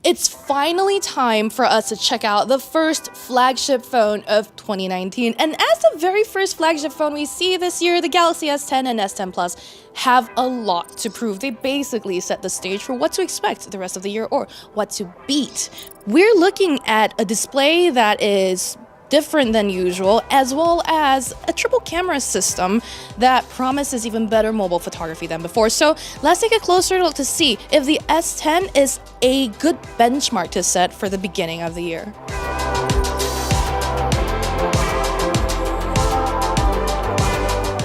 It's finally time for us to check out the first flagship phone of 2019. And as the very first flagship phone we see this year, the Galaxy S10 and S10 Plus have a lot to prove. They basically set the stage for what to expect the rest of the year or what to beat. We're looking at a display that is different than usual, as well as a triple camera system that promises even better mobile photography than before. So let's take a closer look to see if the S10 is a good benchmark to set for the beginning of the year.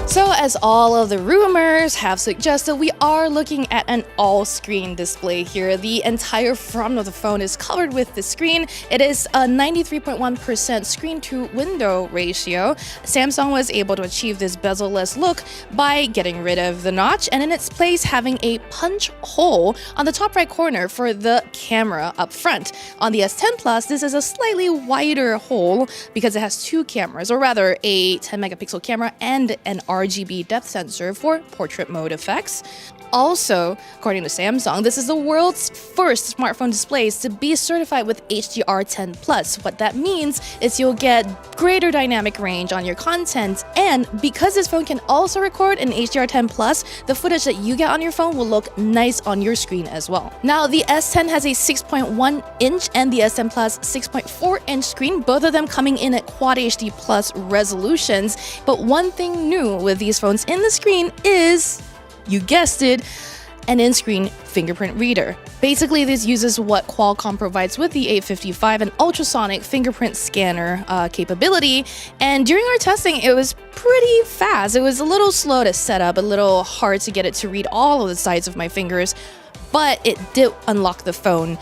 So as all of the rumors have suggested, we are looking at an all-screen display here. The entire front of the phone is covered with the screen. It is a 93.1% screen-to-window ratio. Samsung was able to achieve this bezel-less look by getting rid of the notch and in its place having a punch hole on the top right corner for the camera up front. On the S10 Plus, this is a slightly wider hole because it has two cameras, or rather a 10-megapixel camera and an RGB depth sensor for portrait mode effects. Also, according to Samsung, this is the world's first smartphone displays to be certified with HDR10+. What that means is you'll get greater dynamic range on your content, and because this phone can also record in HDR10+, the footage that you get on your phone will look nice on your screen as well. Now, the S10 has a 6.1-inch and the S10 Plus 6.4-inch screen, both of them coming in at Quad HD Plus resolutions. But one thing new with these phones in the screen is, you guessed it, an in-screen fingerprint reader. Basically, this uses what Qualcomm provides with the 855, an ultrasonic fingerprint scanner capability. And during our testing, it was pretty fast. It was a little slow to set up, a little hard to get it to read all of the sides of my fingers, but it did unlock the phone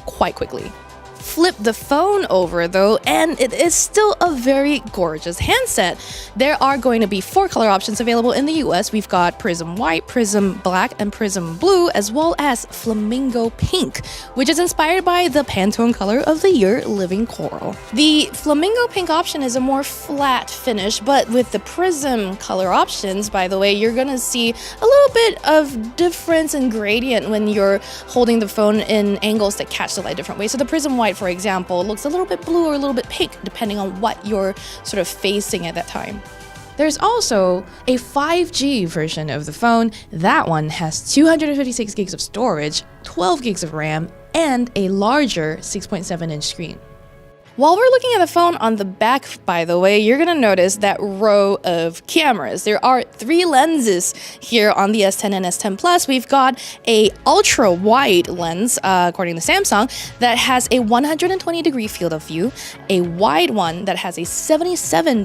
quite quickly. Flip the phone over though, and it is still a very gorgeous handset. There are going to be 4 color options available in the US. We've got Prism White, Prism Black, and Prism Blue, as well as Flamingo Pink, which is inspired by the Pantone color of the year, Living Coral. The Flamingo Pink option is a more flat finish, but with the Prism color options, by the way, you're gonna see a little bit of difference in gradient when you're holding the phone in angles that catch the light different ways. So the Prism White, for example, looks a little bit blue or a little bit pink, depending on what you're sort of facing at that time. There's also a 5G version of the phone. That one has 256 gigs of storage, 12 gigs of RAM, and a larger 6.7-inch screen. While we're looking at the phone on the back, by the way, you're going to notice that row of cameras. There are 3 lenses here on the S10 and S10 Plus. We've got a ultra-wide lens, according to Samsung, that has a 120-degree field of view, a wide one that has a 77-degree